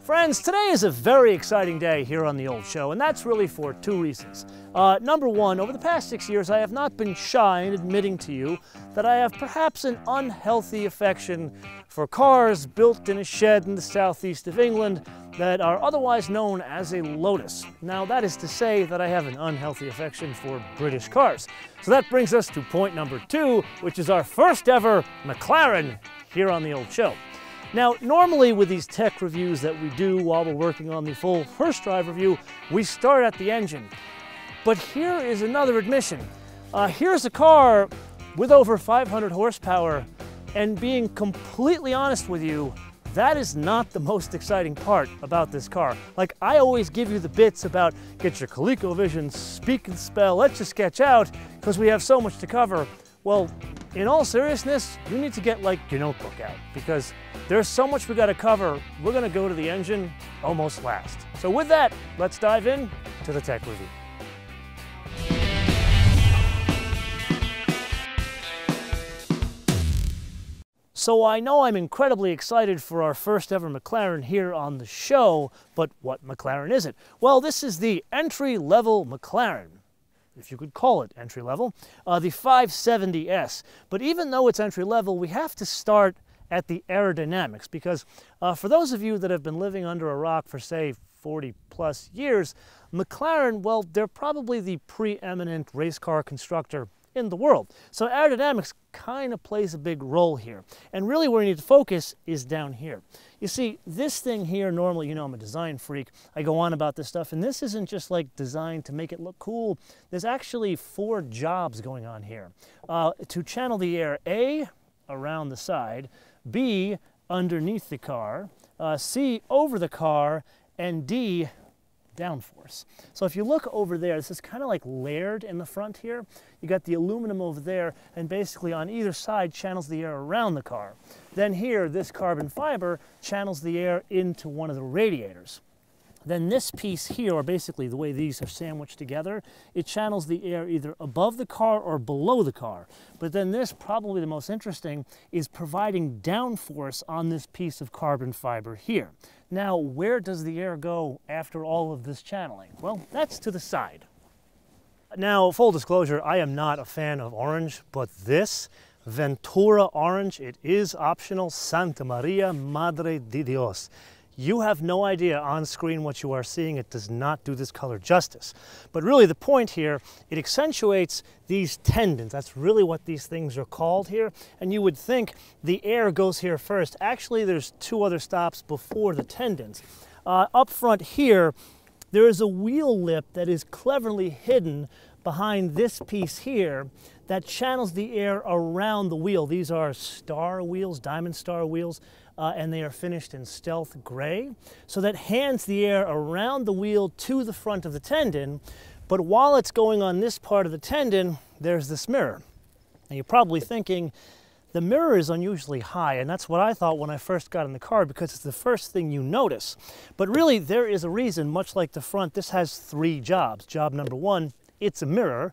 Friends, today is a very exciting day here on the Old Show, and that's really for two reasons. Number one, over the past 6 years, I have not been shy in admitting to you that I have perhaps an unhealthy affection for cars built in a shed in the southeast of England that are otherwise known as a Lotus. Now, that is to say that I have an unhealthy affection for British cars. So that brings us to point number two, which is our first ever McLaren here on the Old Show. Now, normally with these tech reviews that we do while we're working on the full first drive review, we start at the engine. But here is another admission. Here's a car with over 500 horsepower, and being completely honest with you, that is not the most exciting part about this car. Like, I always give you the bits about get your ColecoVision, speak and spell, let's just sketch out, because we have so much to cover. Well, in all seriousness, you need to get like your notebook out because there's so much we got to cover. We're going to go to the engine almost last. So with that, let's dive in to the tech review. So I know I'm incredibly excited for our first ever McLaren here on the show, but what McLaren is it? Well, this is the entry-level McLaren, if you could call it entry-level, the 570S. But even though it's entry-level, we have to start at the aerodynamics because for those of you that have been living under a rock for, say, 40 plus years, McLaren, well, they're probably the preeminent race car constructor in the world. So aerodynamics kind of plays a big role here. And really where you need to focus is down here. You see, this thing here, normally, you know, I'm a design freak. I go on about this stuff, and this isn't just like designed to make it look cool. There's actually 4 jobs going on here. To channel the air, A, around the side, B, underneath the car, C, over the car, and D, downforce. So if you look over there, this is kind of like layered in the front here. You got the aluminum over there, and basically on either side channels the air around the car. Then here, this carbon fiber channels the air into one of the radiators. Then this piece here, or basically the way these are sandwiched together, it channels the air either above the car or below the car. But then this, probably the most interesting, is providing downforce on this piece of carbon fiber here. Now, where does the air go after all of this channeling? Well, that's to the side. Now, full disclosure, I am not a fan of orange, but this Ventura orange, it is optional. Santa Maria Madre de Dios. You have no idea on screen what you are seeing. It does not do this color justice. But really the point here, it accentuates these tendons. That's really what these things are called here. And you would think the air goes here first. Actually, there's 2 other stops before the tendons. Up front here, there is a wheel lip that is cleverly hidden behind this piece here that channels the air around the wheel. These are star wheels, diamond star wheels, and they are finished in stealth gray. So that hands the air around the wheel to the front of the tendon, but while it's going on this part of the tendon, there's this mirror. Now you're probably thinking, the mirror is unusually high, and that's what I thought when I first got in the car because it's the first thing you notice. But really, there is a reason, much like the front, this has 3 jobs. Job number 1, it's a mirror.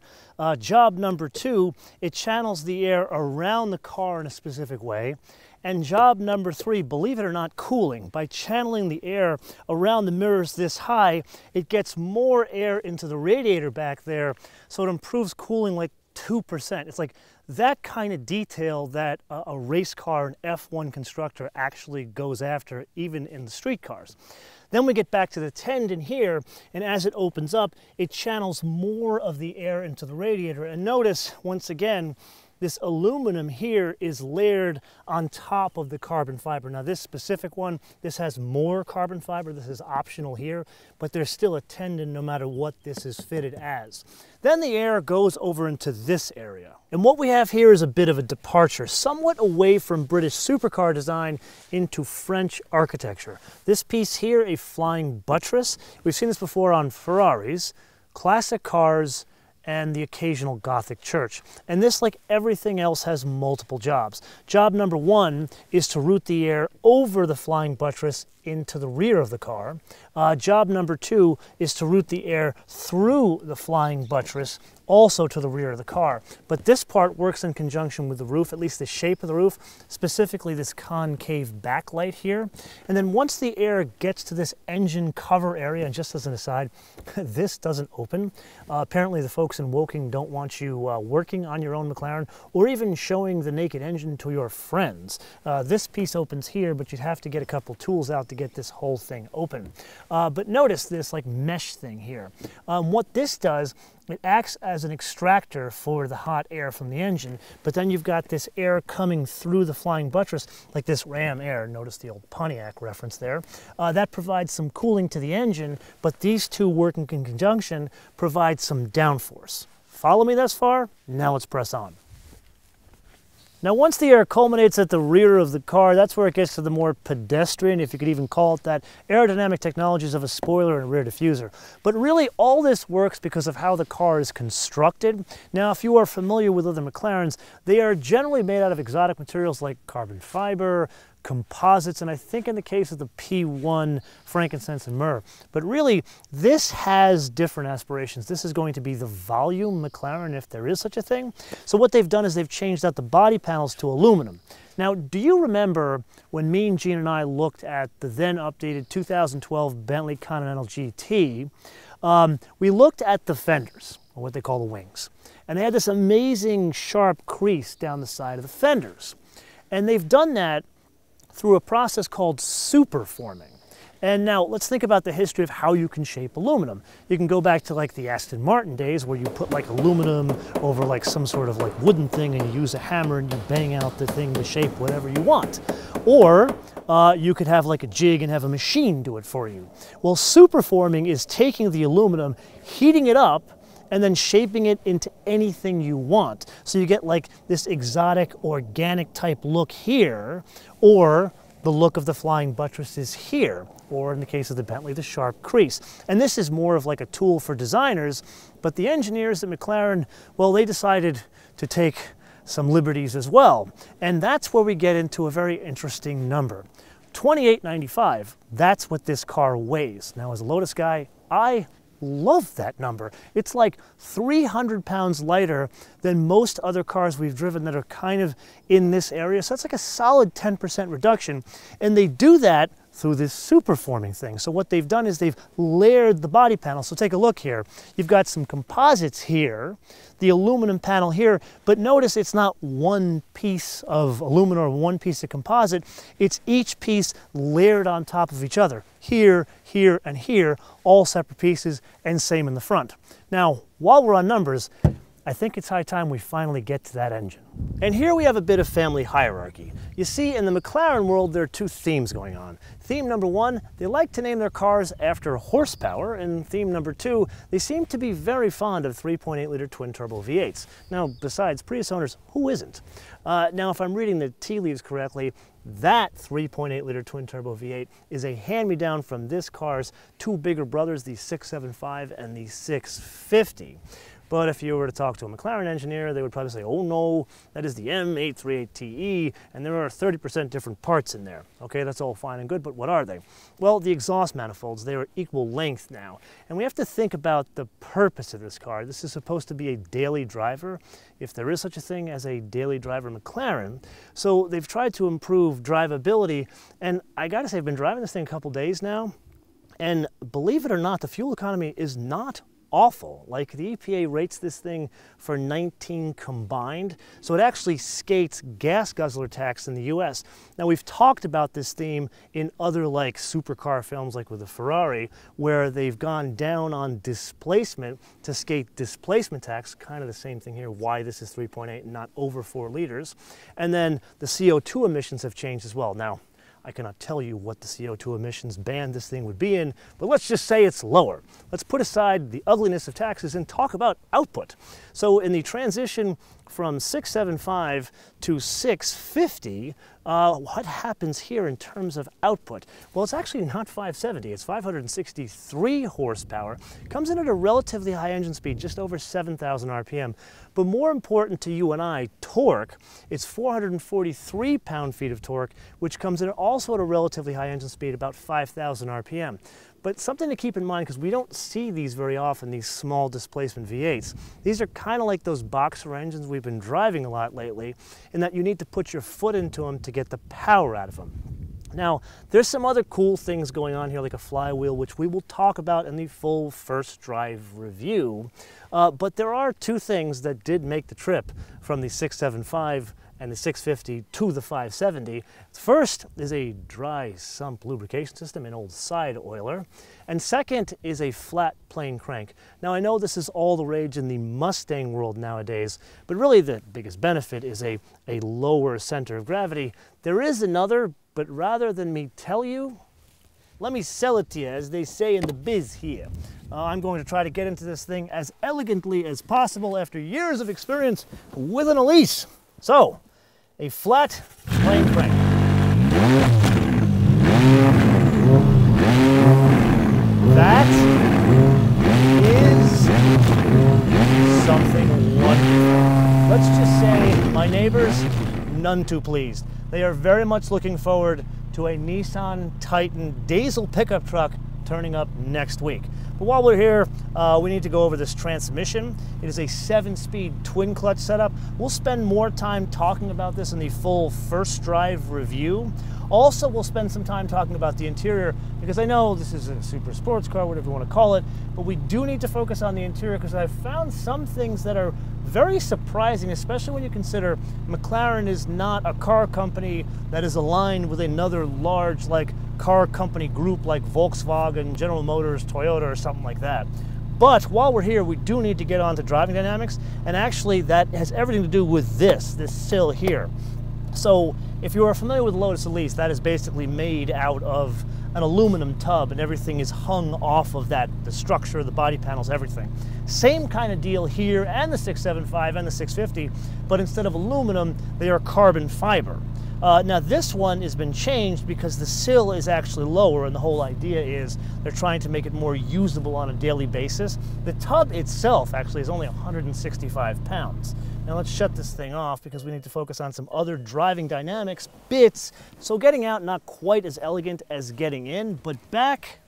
Job number 2, it channels the air around the car in a specific way. And job number 3, believe it or not, cooling. By channeling the air around the mirrors this high, it gets more air into the radiator back there, so it improves cooling like 2%. It's like that kind of detail that a race car, an F1 constructor actually goes after, even in the street cars. Then we get back to the tendon here, and as it opens up, it channels more of the air into the radiator. And notice, once again, this aluminum here is layered on top of the carbon fiber. Now this specific one, this has more carbon fiber. This is optional here, but there's still a tendon no matter what this is fitted as. Then the air goes over into this area. And what we have here is a bit of a departure, somewhat away from British supercar design into French architecture. This piece here, a flying buttress. We've seen this before on Ferraris, classic cars, and the occasional Gothic church. And this, like everything else, has multiple jobs. Job number one is to route the air over the flying buttress into the rear of the car. Job number two is to route the air through the flying buttress also to the rear of the car. But this part works in conjunction with the roof, at least the shape of the roof, specifically this concave backlight here. And then once the air gets to this engine cover area, and just as an aside, this doesn't open. Apparently the folks in Woking don't want you working on your own McLaren or even showing the naked engine to your friends. This piece opens here, but you'd have to get a couple tools out to get this whole thing open. But notice this like mesh thing here. What this does, it acts as an extractor for the hot air from the engine, but then you've got this air coming through the flying buttress, like this ram air. Notice the old Pontiac reference there. That provides some cooling to the engine, but these two working in conjunction provide some downforce. Follow me thus far? Now let's press on. Now once the air culminates at the rear of the car, that's where it gets to the more pedestrian, if you could even call it that, aerodynamic technologies of a spoiler and a rear diffuser. But really all this works because of how the car is constructed. Now if you are familiar with other McLarens, they are generally made out of exotic materials like carbon fiber, composites, and I think in the case of the P1, frankincense and myrrh. But really, this has different aspirations. This is going to be the volume McLaren, if there is such a thing. So what they've done is they've changed out the body panels to aluminum. Now, do you remember when me and Gene and I looked at the then updated 2012 Bentley Continental GT, we looked at the fenders, or what they call the wings. And they had this amazing sharp crease down the side of the fenders. And they've done that through a process called superforming. And now let's think about the history of how you can shape aluminum. You can go back to like the Aston Martin days where you put like aluminum over like some sort of like wooden thing and you use a hammer and you bang out the thing to shape whatever you want. Or you could have like a jig and have a machine do it for you. Well, superforming is taking the aluminum, heating it up, and then shaping it into anything you want. So you get like this exotic organic type look here, or the look of the flying buttresses here, or in the case of the Bentley, the sharp crease. And this is more of like a tool for designers, but the engineers at McLaren, well, they decided to take some liberties as well. And that's where we get into a very interesting number. 2895, that's what this car weighs. Now as a Lotus guy, I love that number. It's like 300 pounds lighter than most other cars we've driven that are kind of in this area. So that's like a solid 10% reduction. And they do that through this superforming thing. So what they've done is they've layered the body panel. So take a look here. You've got some composites here, the aluminum panel here, but notice it's not one piece of aluminum or one piece of composite. It's each piece layered on top of each other. Here, here, and here, all separate pieces, and same in the front. Now, while we're on numbers, I think it's high time we finally get to that engine. And here we have a bit of family hierarchy. You see, in the McLaren world, there are two themes going on. Theme number one, they like to name their cars after horsepower, and theme number two, they seem to be very fond of 3.8-liter twin-turbo V8s. Now, besides Prius owners, who isn't? Now, if I'm reading the tea leaves correctly, that 3.8-liter twin-turbo V8 is a hand-me-down from this car's two bigger brothers, the 675 and the 650. But if you were to talk to a McLaren engineer, they would probably say, oh no, that is the M838TE, and there are 30% different parts in there. Okay, that's all fine and good, but what are they? Well, the exhaust manifolds, they are equal length now. And we have to think about the purpose of this car. This is supposed to be a daily driver, if there is such a thing as a daily driver McLaren. So they've tried to improve drivability, and I gotta say, I've been driving this thing a couple days now, and believe it or not, the fuel economy is not awful. Like the EPA rates this thing for 19 combined, so it actually skates gas guzzler tax in the US. Now we've talked about this theme in other like supercar films like with the Ferrari, where they've gone down on displacement to skate displacement tax, kind of the same thing here, why this is 3.8 and not over 4 liters. And then the CO2 emissions have changed as well. Now, I cannot tell you what the CO2 emissions band this thing would be in, but let's just say it's lower. Let's put aside the ugliness of taxes and talk about output. So in the transition from 675 to 650, What happens here in terms of output? Well, it's actually not 570, it's 563 horsepower. Comes in at a relatively high engine speed, just over 7,000 RPM. But more important to you and I, torque, it's 443 pound-feet of torque, which comes in also at a relatively high engine speed, about 5,000 RPM. But something to keep in mind, because we don't see these very often, these small displacement V8s. These are kind of like those boxer engines we've been driving a lot lately, in that you need to put your foot into them to get the power out of them. Now, there's some other cool things going on here, like a flywheel, which we will talk about in the full first drive review. But there are two things that did make the trip from the 675 and the 650 to the 570. First is a dry sump lubrication system, an old side oiler. And second is a flat plane crank. Now I know this is all the rage in the Mustang world nowadays, but really the biggest benefit is a lower center of gravity. There is another, but rather than me tell you, let me sell it to you, as they say in the biz here. I'm going to try to get into this thing as elegantly as possible after years of experience with an Elise. So, a flat plane crank. That is something wonderful. Let's just say my neighbors, none too pleased. They are very much looking forward to a Nissan Titan diesel pickup truck turning up next week. But while we're here, we need to go over this transmission. It is a 7-speed twin clutch setup. We'll spend more time talking about this in the full first drive review. Also, we'll spend some time talking about the interior, because I know this is a super sports car, whatever you want to call it, but we do need to focus on the interior, because I've found some things that are very surprising, especially when you consider McLaren is not a car company that is aligned with another large car company group like Volkswagen, General Motors, Toyota, or something like that. But while we're here, we do need to get on to driving dynamics, and actually that has everything to do with this sill here. So if you are familiar with Lotus Elise, that is basically made out of an aluminum tub, and everything is hung off of that, the structure, the body panels, everything. Same kind of deal here, and the 675 and the 650, but instead of aluminum, they are carbon fiber. Now this one has been changed because the sill is actually lower, and the whole idea is they're trying to make it more usable on a daily basis. The tub itself actually is only 165 pounds. Now let's shut this thing off, because we need to focus on some other driving dynamics bits. So getting out, not quite as elegant as getting in, but back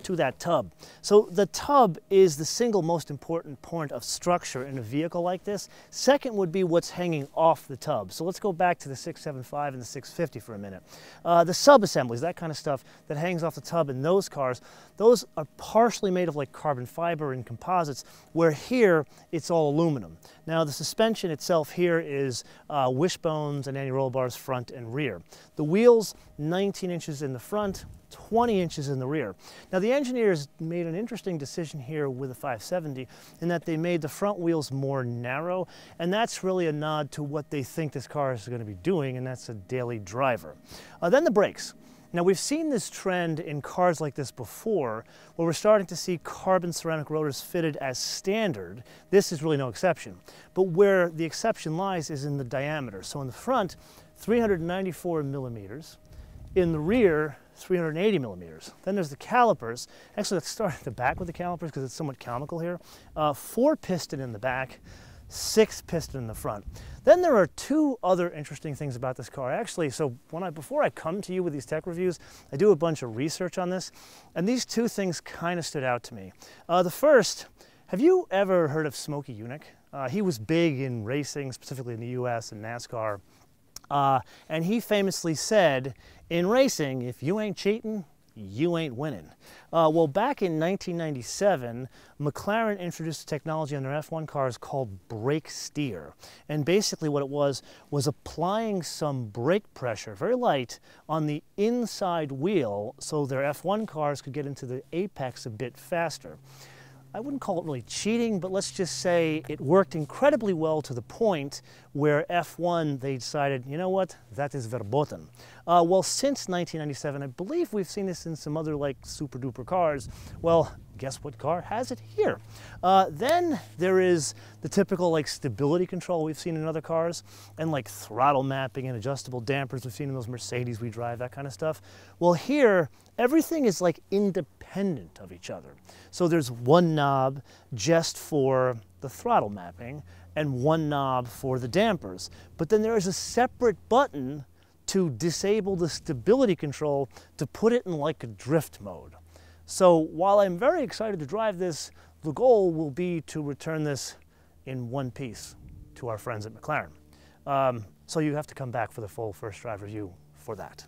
to that tub. So the tub is the single most important point of structure in a vehicle like this. Second would be what's hanging off the tub. So let's go back to the 675 and the 650 for a minute. The sub-assemblies, that kind of stuff that hangs off the tub in those cars, those are partially made of like carbon fiber and composites, where here it's all aluminum. Now the suspension itself here is wishbones and anti-roll bars front and rear. The wheels, 19 inches in the front, 20 inches in the rear. Now the engineers made an interesting decision here with the 570 in that they made the front wheels more narrow, and that's really a nod to what they think this car is going to be doing, and that's a daily driver. Then the brakes. Now we've seen this trend in cars like this before, where we're starting to see carbon ceramic rotors fitted as standard. This is really no exception. But where the exception lies is in the diameter. So in the front, 394 millimeters. In the rear, 380 millimeters. Then there's the calipers. Actually, let's start at the back with the calipers, because it's somewhat comical here. 4 piston in the back, 6 piston in the front. Then there are two other interesting things about this car. Actually, so before I come to you with these tech reviews, I do a bunch of research on this, and these two things kind of stood out to me. The first, have you ever heard of Smokey Yunick? He was big in racing, specifically in the US and NASCAR. And he famously said, in racing, if you ain't cheating, you ain't winning. Well, back in 1997, McLaren introduced a technology on their F1 cars called brake steer. And basically what it was applying some brake pressure, very light, on the inside wheel so their F1 cars could get into the apex a bit faster. I wouldn't call it really cheating, but let's just say it worked incredibly well to the point where F1, they decided, you know what, that is verboten. Well, since 1997, I believe we've seen this in some other like super duper cars. Well, guess what car has it here? Then there is the typical like stability control we've seen in other cars, and like throttle mapping and adjustable dampers we've seen in those Mercedes we drive, that kind of stuff. Well, here, everything is like independent of each other. So there's one knob just for the throttle mapping and one knob for the dampers. But then there is a separate button to disable the stability control to put it in like a drift mode. So while I'm very excited to drive this, the goal will be to return this in one piece to our friends at McLaren. So you have to come back for the full first drive review for that.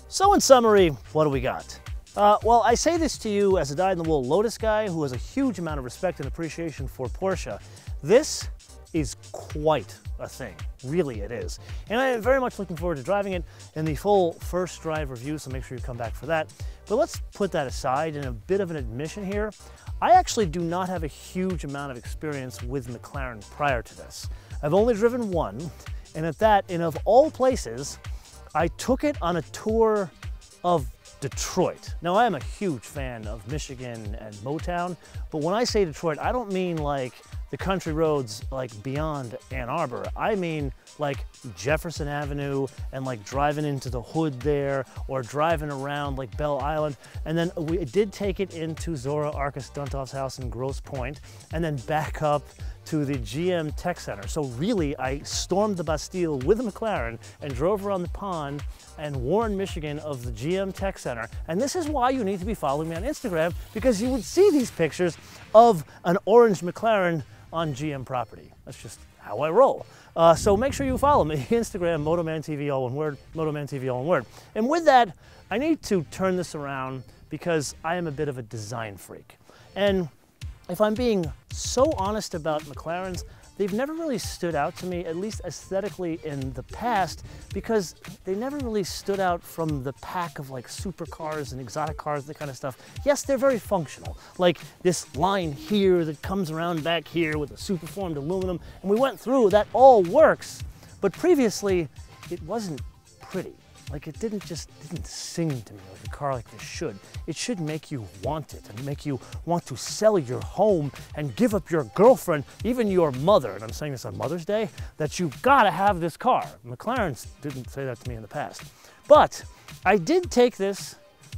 So in summary, what do we got? Well, I say this to you as a dyed-in-the-wool Lotus guy who has a huge amount of respect and appreciation for Porsche. This is quite a thing, really it is. And I am very much looking forward to driving it in the full first drive review, so make sure you come back for that. But let's put that aside, and a bit of an admission here. I actually do not have a huge amount of experience with McLaren prior to this. I've only driven one, and at that, and of all places, I took it on a tour of Detroit. Now, I am a huge fan of Michigan and Motown, but when I say Detroit, I don't mean like the country roads like beyond Ann Arbor. I mean like Jefferson Avenue and like driving into the hood there, or driving around like Belle Island. And then we did take it into Zora Arkus Duntoff's house in Grosse Pointe, and then back up to the GM Tech Center. So really, I stormed the Bastille with a McLaren and drove around the pond and Warren, Michigan of the GM Tech Center. And this is why you need to be following me on Instagram, because you would see these pictures of an orange McLaren on GM property. That's just how I roll. So make sure you follow me, Instagram, MotoManTV, all one word, MotoManTV, all one word. And with that, I need to turn this around because I am a bit of a design freak. And if I'm being so honest about McLarens, they've never really stood out to me, at least aesthetically in the past, because they never really stood out from the pack of like supercars and exotic cars, that kind of stuff. Yes, they're very functional. Like this line here that comes around back here with a superformed aluminum, and we went through, that all works. But previously, it wasn't pretty. Like it didn't sing to me like a car like this should. It should make you want it and make you want to sell your home and give up your girlfriend, even your mother, and I'm saying this on Mother's Day, that you've got to have this car. McLaren didn't say that to me in the past. But I did take this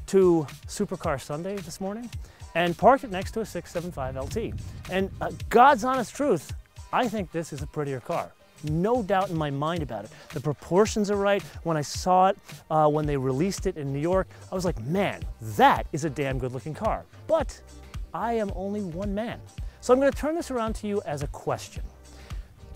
to Supercar Sunday this morning and parked it next to a 675 LT. And God's honest truth, I think this is a prettier car. No doubt in my mind about it. The proportions are right. When I saw it, when they released it in New York, I was like, man, that is a damn good looking car. But I am only one man. So I'm going to turn this around to you as a question.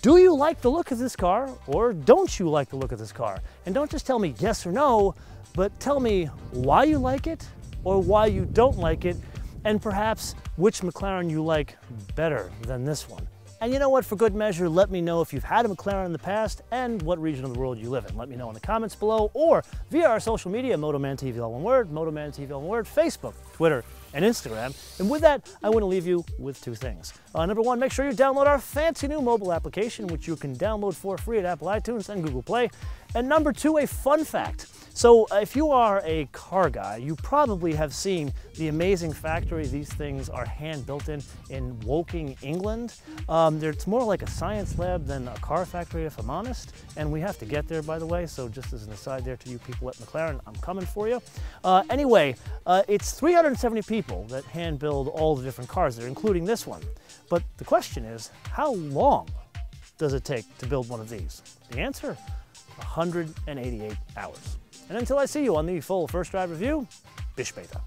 Do you like the look of this car, or don't you like the look of this car? And don't just tell me yes or no, but tell me why you like it or why you don't like it, and perhaps which McLaren you like better than this one. And you know what, for good measure, let me know if you've had a McLaren in the past and what region of the world you live in. Let me know in the comments below or via our social media, MotoManTV, all one word, MotoManTV, all one word, Facebook, Twitter, and Instagram. And with that, I want to leave you with two things. Number one, make sure you download our fancy new mobile application, which you can download for free at Apple iTunes and Google Play. And number two, a fun fact. So if you are a car guy, you probably have seen the amazing factory these things are hand-built in Woking, England. It's more like a science lab than a car factory, if I'm honest. And we have to get there, by the way, so just as an aside there to you people at McLaren, I'm coming for you. Anyway, it's 370 people that hand-build all the different cars there, including this one. But the question is, how long does it take to build one of these? The answer, 188 hours. And until I see you on the full first drive review, bis später.